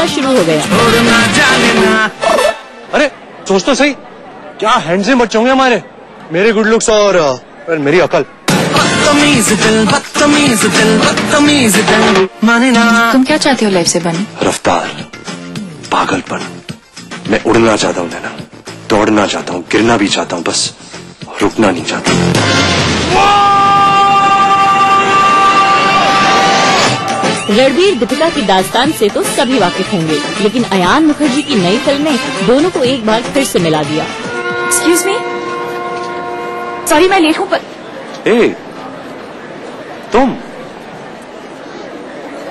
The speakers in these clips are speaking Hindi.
फैसला शुरू हो गया। अरे सोच तो सही, क्या हैंडसम बच्चे होंगे हमारे, मेरे गुड लुक्स और मेरी अकल। तुम क्या चाहते हो लाइफ से बनी? रफ्तार, पागलपन। मैं उड़ना चाहता हूँ नैना, दौड़ना चाहता हूँ, गिरना भी चाहता हूँ, बस रुकना नहीं चाहता। रणबीर दीपिका की दास्तान से तो सभी वाकिफ होंगे, लेकिन अयान मुखर्जी की नई फिल्म ने दोनों को एक बार फिर से मिला दिया। एक्सक्यूज मी, सॉरी मैं लेट हूँ पर। तुम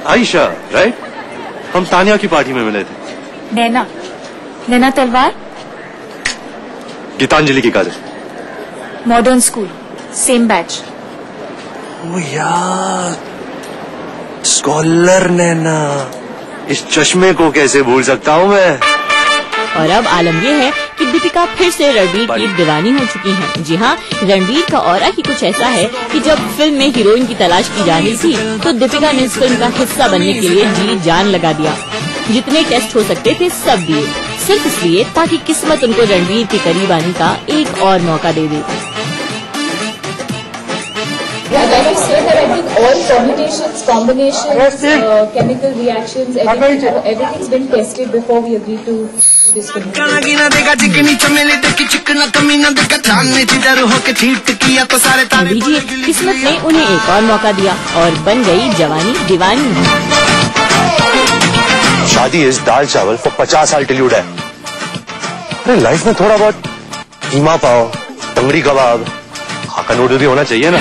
आयशा, राइट? हम तानिया की पार्टी में मिले थे। नैना तलवार, गीतांजलि की काजल, मॉडर्न स्कूल, सेम बैच। ओ यार, स्कॉलर नैना, इस चश्मे को कैसे भूल सकता हूँ मैं। और अब आलम ये है कि दीपिका फिर से रणबीर की दीवानी हो चुकी हैं। जी हाँ, रणबीर का ऑरा ही कुछ ऐसा है कि जब फिल्म में हीरोइन की तलाश की जा रही थी तो दीपिका ने इस फिल्म का हिस्सा बनने के लिए जी जान लगा दिया। जितने टेस्ट हो सकते थे सब दिए, सिर्फ इसलिए ताकि किस्मत उनको रणबीर के करीब आने का एक और मौका दे दे। Like I said that I think all combinations, chemical reactions, everything's been tested before we agreed to this film. लीजिए, किस्मत ने उन्हें एक और मौका दिया और बन गई जवानी दीवानी। शादी इस दाल चावल for 50 साल टिल्यूड है। अरे लाइफ में थोड़ा बहुत कीमा पाव, तंगड़ी कबाब, हाका नूडल भी होना चाहिए ना।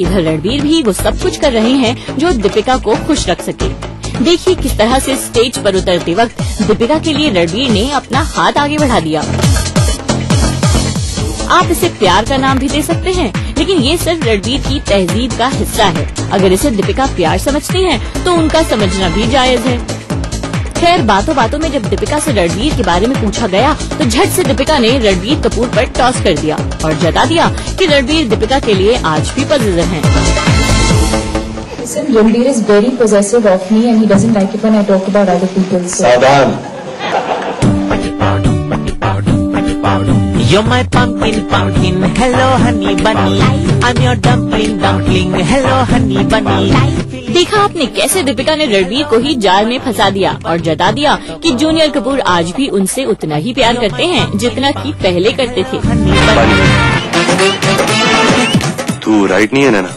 इधर रणबीर भी वो सब कुछ कर रहे हैं जो दीपिका को खुश रख सके। देखिए किस तरह से स्टेज पर उतरते वक्त दीपिका के लिए रणबीर ने अपना हाथ आगे बढ़ा दिया। आप इसे प्यार का नाम भी दे सकते हैं, लेकिन ये सिर्फ रणबीर की तहजीब का हिस्सा है। अगर इसे दीपिका प्यार समझती हैं, तो उनका समझना भी जायज है। खैर, बातों बातों में जब दीपिका से रणबीर के बारे में पूछा गया तो झट से दीपिका ने रणबीर कपूर पर टॉस कर दिया और जता दिया कि रणबीर दीपिका के लिए आज भी पॉजिटिव हैं। Listen, Ranbir is very possessive of me and he doesn't like it when I talk about other people. सावधान। You're my pumpkin, pumpkin, hello honey bunny, I'm your dumpling, dumpling, hello honey bunny। देखा आपने कैसे दीपिका ने रणबीर को ही जाल में फंसा दिया और जता दिया कि जूनियर कपूर आज भी उनसे उतना ही प्यार करते हैं जितना कि पहले करते थे। तू राइट नहीं है नैना,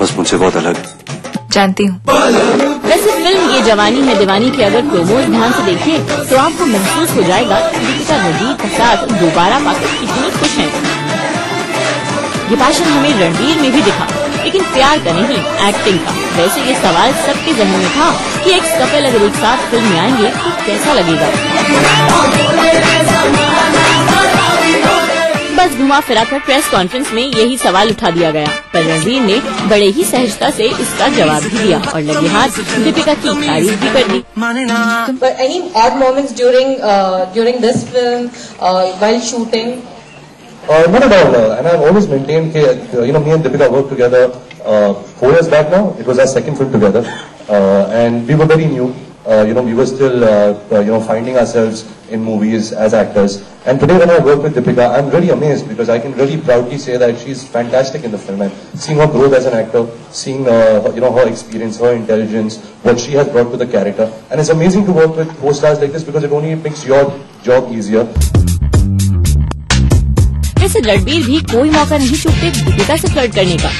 बस मुझसे बहुत अलग। जानती हूँ। वैसे फिल्म ये जवानी है दीवानी के अगर प्रोमोज ध्यान से देखिए तो आपको महसूस हो जाएगा कि दीपिका रणबीर का साथ दोबारा पाकर कितनी खुश हैं। ये पैशन हमें रणबीर में भी दिखा, लेकिन प्यार का नहीं, एक्टिंग का। वैसे ये सवाल सबके जहन में था कि एक कपल अगर एक साथ फिल्म में आएंगे तो कैसा लगेगा। बस घुमा फिरा कर प्रेस कॉन्फ्रेंस में यही सवाल उठा दिया गया, पर रणबीर ने बड़े ही सहजता से इसका जवाब भी दिया और लगे हाथ दीपिका की तारीफ भी कर दी। But any odd moments during this film while shooting? Not at all, and I've always maintained that me and Deepika worked together 4 years back now. It was our second film together, and we were very new. We were still finding ourselves in movies as actors. And today when I work with Deepika, I'm really amazed because I can really proudly say that she's fantastic in the film. And seeing her growth as an actor, seeing her experience, her intelligence, what she has brought to the character, and it's amazing to work with co-stars like this because it only makes your job easier. वैसे रणबीर भी कोई मौका नहीं चूकते दीपिका से फ्लर्ट करने का।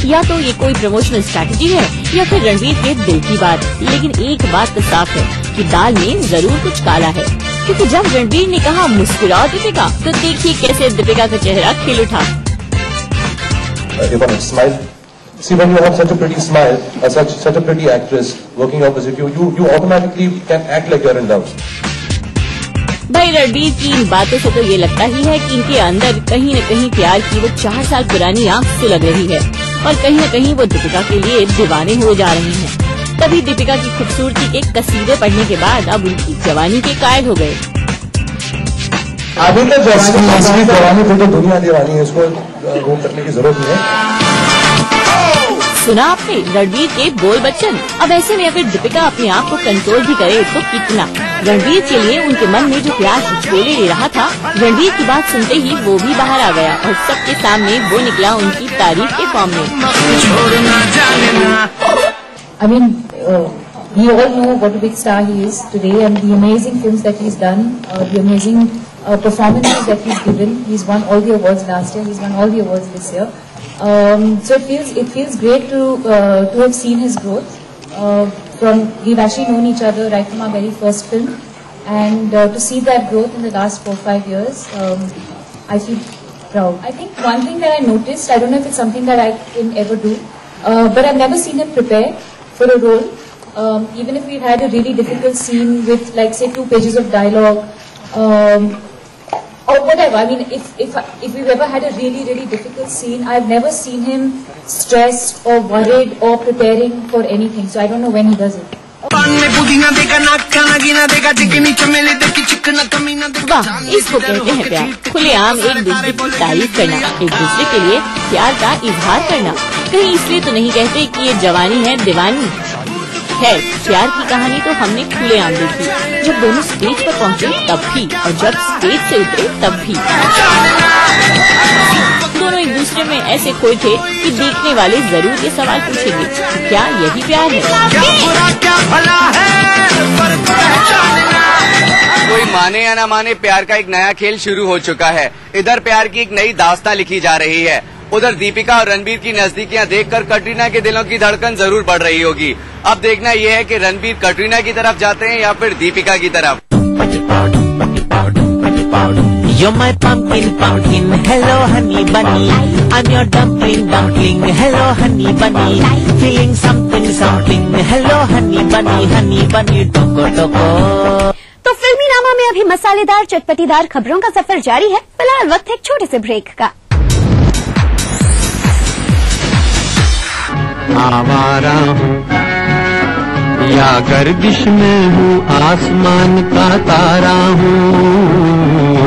या तो ये कोई प्रमोशनल स्ट्रैटेजी है या फिर रणबीर के दिल की बात। लेकिन एक बात तो साफ है कि दाल में जरूर कुछ काला है, क्योंकि जब रणबीर ने कहा मुस्कुराओ दीपिका, तो देखिए कैसे दीपिका का चेहरा खिल उठा। See, when you have such a pretty smile, such a pretty actress working opposite you, you automatically can act like you're in love. भाई रणबीर की इन बातों से तो ये लगता ही है कि इनके अंदर कहीं न कहीं प्यार की वो 4 साल पुरानी आग सुलग रही है और कहीं न कहीं वो दीपिका के लिए दीवाने हुए जा रही हैं। तभी दीपिका की खूबसूरती के कसीदे पढ़ने के बाद अब उनकी जवानी के कायल हो गए। अभी तो जवानी फिर तो दुनिया दीवानी है, इसको घूम करने की जरूरत नहीं है। सुना आपने रणबीर के बोल बच्चन। अब ऐसे में अगर दीपिका अपने आप को कंट्रोल भी करे तो कितना। रणबीर के लिए उनके मन में जो प्यार हिचकोले ले रहा था, रणबीर की बात सुनते ही वो भी बाहर आ गया और सबके सामने वो निकला उनकी तारीफ के फॉर्म में। I mean, we all know what a big star he is today, and the amazing films that he's done, the amazing performances that he's given. He's won all the awards last year. He's won all the awards this year. So it feels great to have seen his growth. We've actually known each other right from our very first film, and to see that growth in the last 4-5 years, I feel proud. I think one thing that I noticed, I don't know if it's something that I can ever do, but I've never seen him prepare for a role. Even if we've had a really difficult scene with, like, say, 2 pages of dialogue, or whatever. I mean, if we've ever had a really, really difficult scene, I've never seen him stressed or worried or preparing for anything. So I don't know when he does it. वाह, इसको कहते हैं प्यार। खुलेआम एक दूसरे की तारीफ करना, एक दूसरे के लिए प्यार का इजहार करना। कहीं इसलिए तो नहीं कहते कि ये जवानी है दीवानी। खैर, प्यार की कहानी तो हमने खुलेआम देखी, जब दोनों स्टेज पर पहुंचे तब भी, और जब स्टेज से उतरे तब भी। दोनों एक दूसरे में ऐसे खोए थे कि देखने वाले जरूर ये सवाल पूछेंगे, क्या यही प्यार है? कोई माने या ना माने, प्यार का एक नया खेल शुरू हो चुका है। इधर प्यार की एक नई दास्तां लिखी जा रही है, उधर दीपिका और रणबीर की नजदीकियां देखकर कटरीना के दिलों की धड़कन जरूर बढ़ रही होगी। अब देखना यह है कि रणबीर कटरीना की तरफ जाते हैं या फिर दीपिका की तरफ। You're my pumpkin, pumpkin, hello honey bunny. I'm your dumpling, dumpling, hello honey bunny. Feeling something, something, hello honey bunny, टोको टोको। तो फिल्मी नामा में अभी मसालेदार चटपटीदार खबरों का सफर जारी है। फिलहाल वक्त है एक छोटे से ब्रेक का। आवारा हूँ या गर्दिश में हूँ, आसमान का तारा हूँ।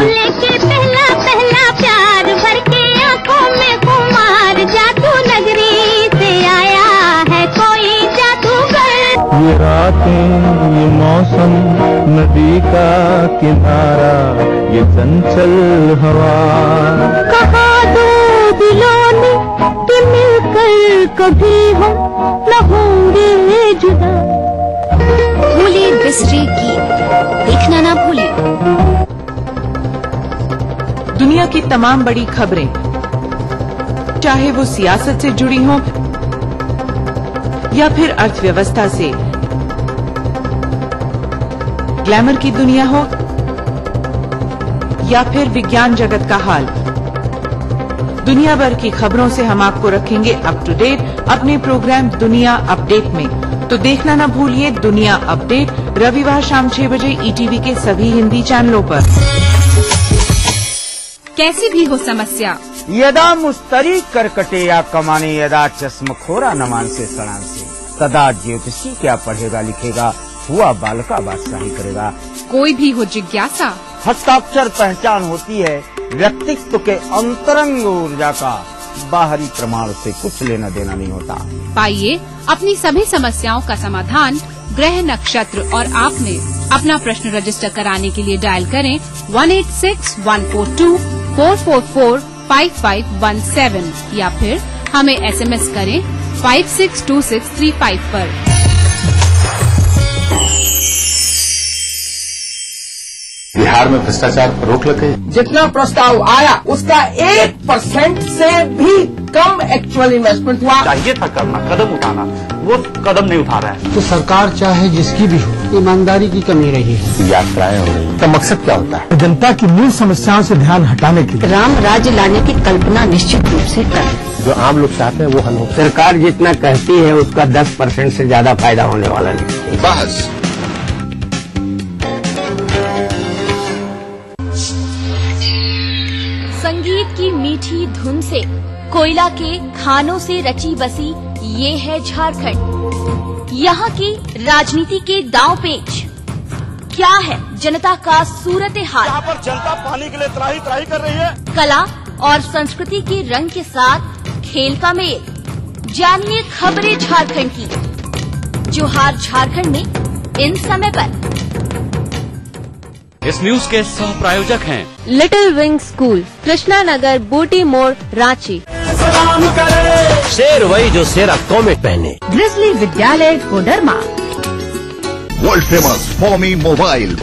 लेके पहला पहला प्यार भर के आंखों में खुमार, जादू नगरी से आया है कोई जादूगर। ये रातें, ये मौसम, नदी का किनारा, ये चंचल हवा। कहा दो दिलों ने कि मिलकर कभी हम न होंगे जुदा। भूले बिस्ट्री की देखना ना भूले। दुनिया की तमाम बड़ी खबरें, चाहे वो सियासत से जुड़ी हों या फिर अर्थव्यवस्था से, ग्लैमर की दुनिया हो या फिर विज्ञान जगत का हाल, दुनिया भर की खबरों से हम आपको रखेंगे अप टू डेट अपने प्रोग्राम दुनिया अपडेट में। तो देखना ना भूलिए दुनिया अपडेट, रविवार शाम 6 बजे ETV के सभी हिंदी चैनलों पर। कैसी भी हो समस्या, यदा मुस्तरी करकटे या कमाने, यदा चश्मखोरा नमान से सड़ान से, तदा ज्योतिषी क्या पढ़ेगा लिखेगा, हुआ बालका बादशाही करेगा। कोई भी हो जिज्ञासा, हस्ताक्षर पहचान होती है व्यक्तित्व के अंतरंग ऊर्जा का, बाहरी प्रमाण से कुछ लेना देना नहीं होता। पाइए अपनी सभी समस्याओं का समाधान ग्रह नक्षत्र और आप में। अपना प्रश्न रजिस्टर कराने के लिए डायल करें 186-142-444-5517 या फिर हमें SMS करें 562635 पर। बिहार में भ्रष्टाचार पर रोक लगे। जितना प्रस्ताव आया उसका 1% से भी कम एक्चुअल इन्वेस्टमेंट हुआ। चाहिए था करना, कदम उठाना, वो कदम नहीं उठा रहा है। तो सरकार चाहे जिसकी भी हो, ईमानदारी की कमी रही है। यात्राएं हो रही है, मकसद क्या होता है? जनता की मूल समस्याओं से ध्यान हटाने के लिए राम राज्य लाने की कल्पना निश्चित रूप से कर। जो आम लोग चाहते हैं वो हल हो। सरकार जितना कहती है उसका 10% से ज्यादा फायदा होने वाला नहीं। बस संगीत की मीठी धुन से, कोयला के खानों से रची बसी ये है झारखंड। यहाँ की राजनीति के दांव पेच, क्या है जनता का सूरत हाल। यहाँ पर जनता पानी के लिए त्राही त्राही कर रही है। कला और संस्कृति के रंग के साथ खेल का मेल। जानिए खबरें झारखंड की। जोहार झारखंड में इन समय पर। इस न्यूज के सह प्रायोजक हैं little wing school, Krishna Nagar, Booti मोड़, रांची। शेर वही जो शेरा कॉमेट पहने। Grizzly Vidyalaya Koderma. World famous for me mobile,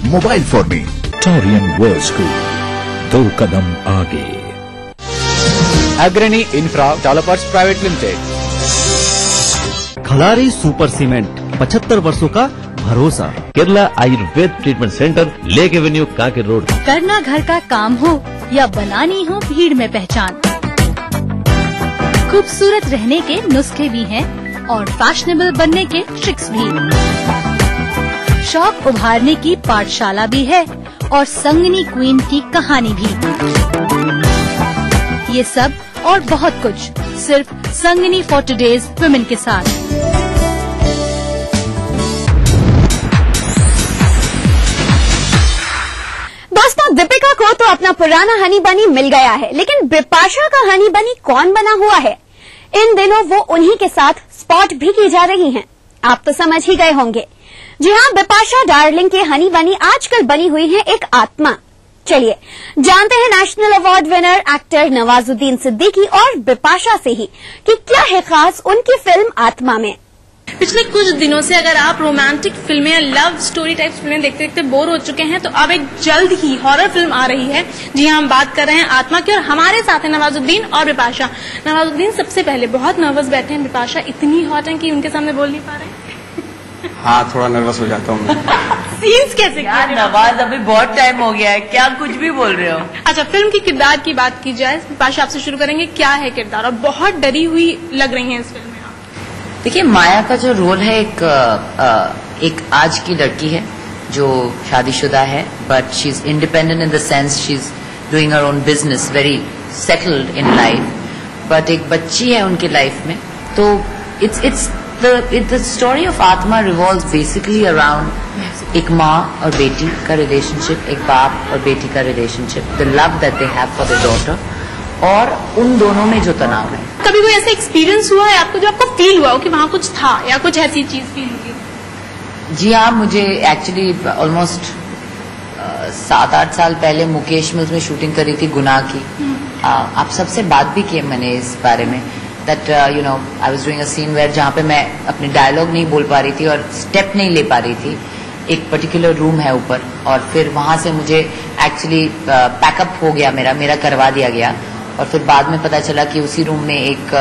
mobile for me. Taurian world school, 2 कदम आगे। Agrani infra developers private limited. Khalari super cement, 75 वर्षों का भरोसा। Kerala Ayurveda treatment centre, lake avenue, Kanke road. करना घर का काम हो या बनानी हो भीड़ में पहचान, खूबसूरत रहने के नुस्खे भी हैं और फैशनेबल बनने के ट्रिक्स भी। शौक उभारने की पाठशाला भी है और संगनी क्वीन की कहानी भी। ये सब और बहुत कुछ सिर्फ संगनी फॉर टुडेज वुमेन के साथ। दोस्तों, दीपिका को तो अपना पुराना हनी बनी मिल गया है, लेकिन बिपाशा का हनी बनी कौन बना हुआ है? इन दिनों वो उन्हीं के साथ स्पॉट भी की जा रही हैं। आप तो समझ ही गए होंगे। जी हाँ, बिपाशा डार्लिंग के हनी बनी आजकल बनी हुई है एक आत्मा। चलिए जानते हैं national award winner actor Nawazuddin Siddiqui और बिपाशा से ही कि क्या है खास उनकी फिल्म आत्मा में। पिछले कुछ दिनों से अगर आप रोमांटिक फिल्में या लव स्टोरी टाइप फिल्में देखते देखते बोर हो चुके हैं, तो अब एक जल्द ही हॉरर फिल्म आ रही है। जी हाँ, हम बात कर रहे हैं आत्मा की और हमारे साथ है नवाजुद्दीन और बिपाशा। नवाजुद्दीन सबसे पहले बहुत नर्वस बैठे हैं, बिपाशा इतनी हॉट है कि उनके सामने बोल नहीं पा रहे हैं। हाँ, थोड़ा नर्वस हो जाता हूँ। सीन्स कैसे यार नवाज, अभी बहुत टाइम हो गया है, क्या कुछ भी बोल रहे हो। अच्छा, फिल्म की किरदार की बात की जाए, बिपाशा आपसे शुरू करेंगे। क्या है किरदार और बहुत डरी हुई लग रही है इस फिल्म में। देखिए, माया का जो रोल है एक आज की लड़की है जो शादीशुदा है, but she is independent in the sense she is doing her own business, very settled in life, but एक बच्ची है उनकी लाइफ में। तो इट्स द स्टोरी ऑफ आत्मा रिवॉल्व्स बेसिकली अराउंड एक माँ और बेटी का रिलेशनशिप, एक बाप और बेटी का relationship, the love that they have for the daughter और उन दोनों में जो तनाव है। कभी कोई ऐसा एक्सपीरियंस हुआ है आपको जो आपको फील हुआ हो कि वहाँ कुछ था या कुछ ऐसी चीज फील हुई? जी हाँ, मुझे एक्चुअली ऑलमोस्ट 7-8 साल पहले मुकेश में उसमें शूटिंग करी थी गुनाह की। आप सबसे बात भी की मैंने इस बारे में, that you know I was doing a scene where जहाँ पे मैं अपनी डायलॉग नहीं बोल पा रही थी और स्टेप नहीं ले पा रही थी। एक पर्टिकुलर रूम है ऊपर और फिर वहां से मुझे एक्चुअली पैकअप हो गया, मेरा करवा दिया गया और फिर बाद में पता चला कि उसी रूम में एक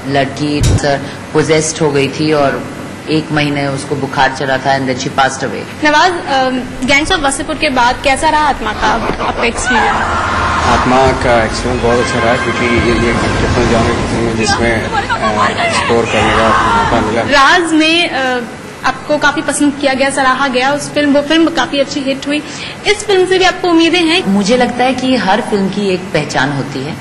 लड़की पोजेस्ड हो गई थी और 1 महीने उसको बुखार चला था and then she passed away. Nawaz, gangs of Wasseypur के बाद कैसा रहा आत्मा का आपका एक्सपीरियंस? आत्मा का एक्सपीरियंस बहुत अच्छा रहा क्योंकि ये डिफरेंट जॉनर की फिल्म है जिसमें एक्सप्लोर करने का मौका मिला। राज में आपको काफी पसंद किया गया, सराहा गया वो फिल्म काफी अच्छी हिट हुई। इस फिल्म से भी आपको उम्मीदें हैं? मुझे लगता है कि हर फिल्म की एक पहचान होती है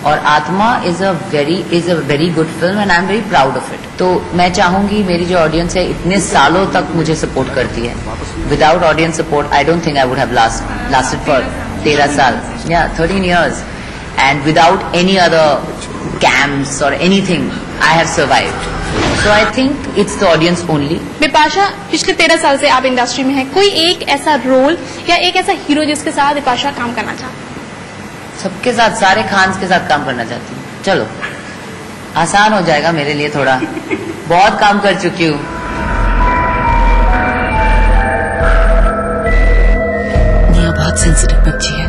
और आत्मा is a very good film and I am very proud of it. तो मैं चाहूंगी मेरी जो ऑडियंस है इतने सालों तक मुझे सपोर्ट करती है, without audience support I don't think I would have lasted for 13 साल या 13 years and without any other camps or anything I have survived. So I think it's the audience only. Bipasha, पिछले 13 साल से आप इंडस्ट्री में हैं, कोई एक ऐसा रोल या एक ऐसा हीरो जिसके साथ बिपाशा काम करना चाहती? सबके साथ, सारे खान्स के साथ काम करना चाहती हूँ। चलो आसान हो जाएगा मेरे लिए थोड़ा, बहुत काम कर चुकी हूँ। निया बहुत सेंसिटिव बच्ची है,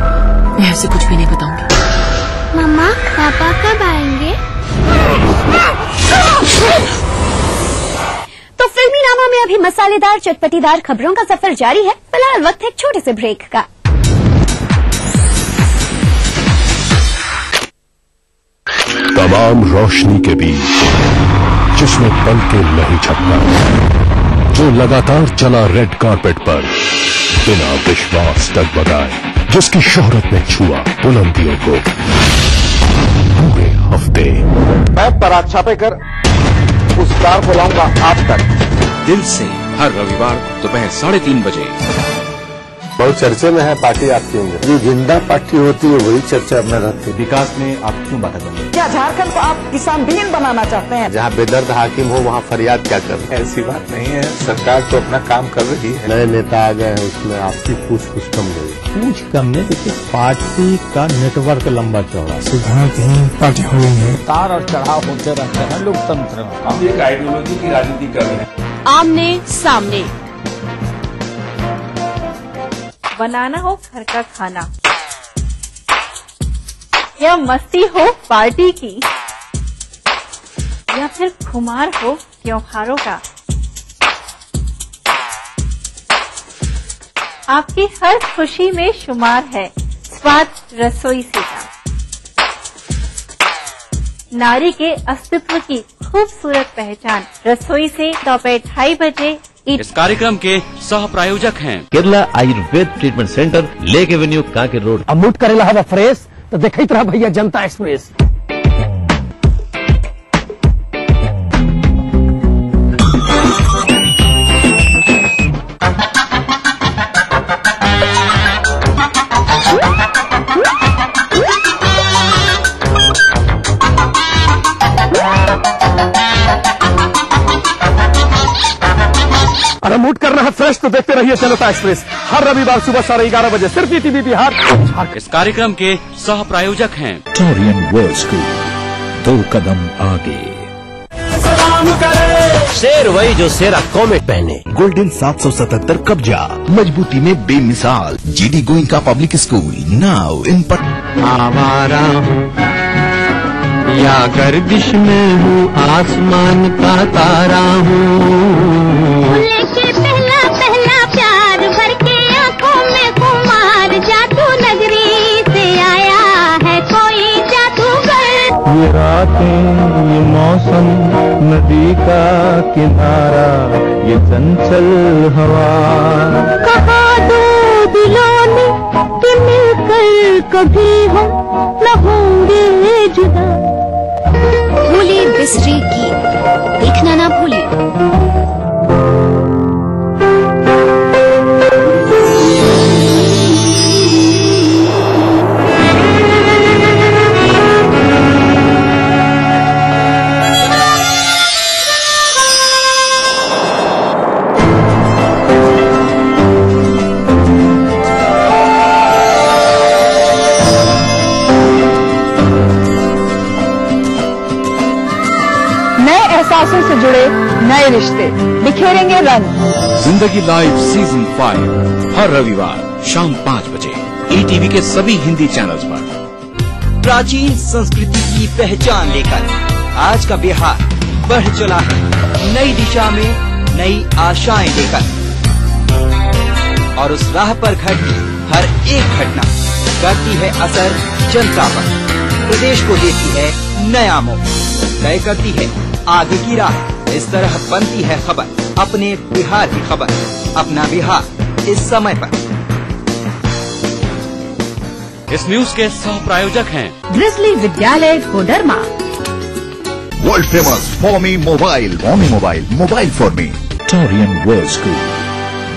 मैं उसे कुछ भी नहीं बताऊंगी। मम्मा, पापा कब आएंगे? तो फिल्मी नामा में अभी मसालेदार चटपटीदार खबरों का सफर जारी है। फिलहाल वक्त है एक छोटे से ब्रेक का। तमाम रोशनी के बीच जिसमें पल के नहीं झपका, जो लगातार चला रेड कारपेट पर बिना विश्वास डगमगाए, जिसकी शोहरत ने छुआ बुलंदियों को पूरे हफ्ते। मैं पराग छापेकर उस स्टार को लाऊंगा आप तक। दिल से हर रविवार दोपहर 3:30 बजे। बहुत चर्चे में है पार्टी आपकी। जो जिंदा पार्टी होती है वही चर्चा में रहती है। विकास में आप क्यों बाधा कर रहे हैं? क्या झारखंड को आप किसान विहीन बनाना चाहते हैं? जहाँ बेदर्द हाकिम हो वहाँ फरियाद क्या कर रहे हैं? ऐसी बात नहीं है, सरकार तो अपना काम कर रही है। नए नेता आ गए हैं, उसमें आपकी पूछ कम गई। पूछ कम नहीं, देखिए पार्टी का नेटवर्क लंबा चौड़ा। सिद्धांत पार्टी हुई है, तार और चढ़ाव होते रहते हैं लोकतंत्र में। हम एक आइडियोलॉजी की राजनीति कर रहे हैं। आमने सामने बनाना हो घर का खाना या मस्ती हो पार्टी की या फिर खुमार हो त्योहारों का, आपकी हर खुशी में शुमार है स्वाद रसोई से का। नारी के अस्तित्व की खूबसूरत पहचान रसोई से दोपहर 2:30 बजे। इस कार्यक्रम के सह प्रायोजक हैं Kerala Ayurveda treatment centre, lake avenue, Kanker road. अब मूड करेला हवा फ्रेश तो देखते रहा भैया जनता एक्सप्रेस। अरे मूड करना है फ्रेश तो देखते रहिए जनता एक्सप्रेस हर रविवार सुबह 11:30 बजे सिर्फ ईटीवी बिहार। इस कार्यक्रम के सह प्रायोजक हैं टोरियन वर्ल्ड स्कूल, 2 कदम आगे। शेर वही जो शेरा कॉमेट पहने। गोल्डन 777 कब्जा, मजबूती में बेमिसाल। GD Goenka public school now in आवारा हूँ या गर्दिश में हूँ, आसमान का तारा हूँ। लेके पहला पहला प्यार भर के आंखों में कुमार, जादू नगरी से आया है कोई जादूगर। ये रातें, ये मौसम, नदी का किनारा, ये चंचल हवा। कहा दो दिलों ने कि मिलकर कभी हम न होंगे जुदा। भूले बिसरी गीत देखना ना भूलिए। एहसासों से जुड़े नए रिश्ते बिखेरेंगे रंग। जिंदगी लाइव सीजन 5 हर रविवार शाम 5 बजे ईटीवी के सभी हिंदी चैनल्स पर। प्राचीन संस्कृति की पहचान लेकर आज का बिहार बढ़ चला है नई दिशा में, नई आशाएं लेकर। और उस राह पर घटी हर एक घटना करती है असर जनता पर, प्रदेश को देती है नया मोड़, तय करती है आगे की राह। इस तरह बनती है खबर अपने बिहार की खबर, अपना बिहार इस समय पर। इस न्यूज के सह प्रायोजक हैं Grizzly Vidyalaya Koderma. World famous for me mobile, mobile for me. Taurian world school,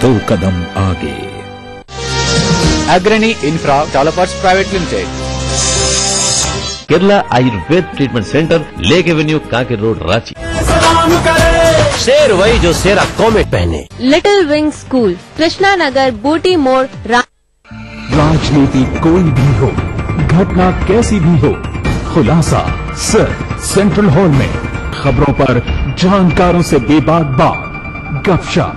2 कदम आगे। Agrani infra developers private limited. Kerala Ayurveda treatment centre, lake avenue, Kanker road, Ranchi. शेर वही जो शेरा कॉमेट पहने। Little wing school, Krishna Nagar, Booti Mor, राजनीति कोई भी हो, घटना कैसी भी हो, खुलासा सिर्फ सेंट्रल हॉल में। खबरों पर जानकारों से बेबाक बात, गपशप,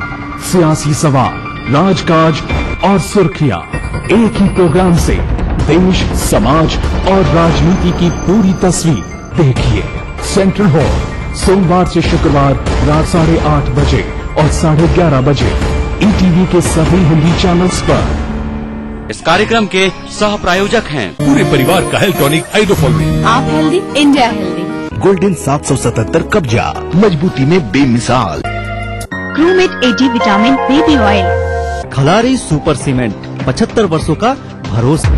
सियासी सवाल, राजकाज और सुर्खियां एक ही प्रोग्राम से देश, समाज और राजनीति की पूरी तस्वीर देखिए। सेंट्रल हॉल सोमवार से शुक्रवार रात 8:30 बजे और 11:30 बजे ईटीवी के सभी हिंदी चैनल्स पर। इस कार्यक्रम के सह प्रायोजक हैं पूरे परिवार का हेल्थ टॉनिक हाइड्रोफॉल। आप हेल्दी, इंडिया हेल्दी। गोल्डन 777 कब्जा, मजबूती में बेमिसाल। क्रूमेट एजी vitamin baby oil. Khalari super cement, 75 वर्षों का भरोसा।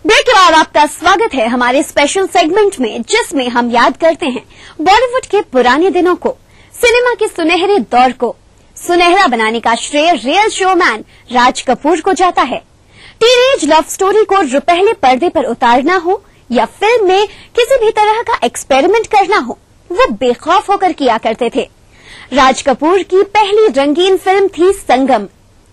ब्रेक के बाद नमस्कार, आपका स्वागत है हमारे स्पेशल सेगमेंट में, जिसमें हम याद करते हैं बॉलीवुड के पुराने दिनों को, सिनेमा के सुनहरे दौर को। सुनहरा बनाने का श्रेय रियल शोमैन राज कपूर को जाता है। टीनेज लव स्टोरी को रुपहले पर्दे पर उतारना हो या फिल्म में किसी भी तरह का एक्सपेरिमेंट करना हो, वो बेखौफ होकर किया करते थे। राज कपूर की पहली रंगीन फिल्म थी संगम।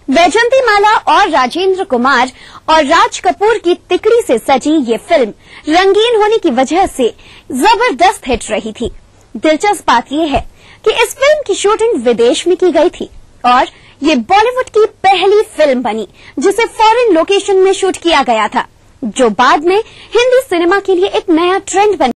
वैजंती माला और राजेंद्र कुमार और राज कपूर की तिकड़ी से सजी ये फिल्म रंगीन होने की वजह से जबरदस्त हिट रही थी। दिलचस्प बात यह है कि इस फिल्म की शूटिंग विदेश में की गई थी और ये बॉलीवुड की पहली फिल्म बनी जिसे फॉरेन लोकेशन में शूट किया गया था, जो बाद में हिंदी सिनेमा के लिए एक नया ट्रेंड बन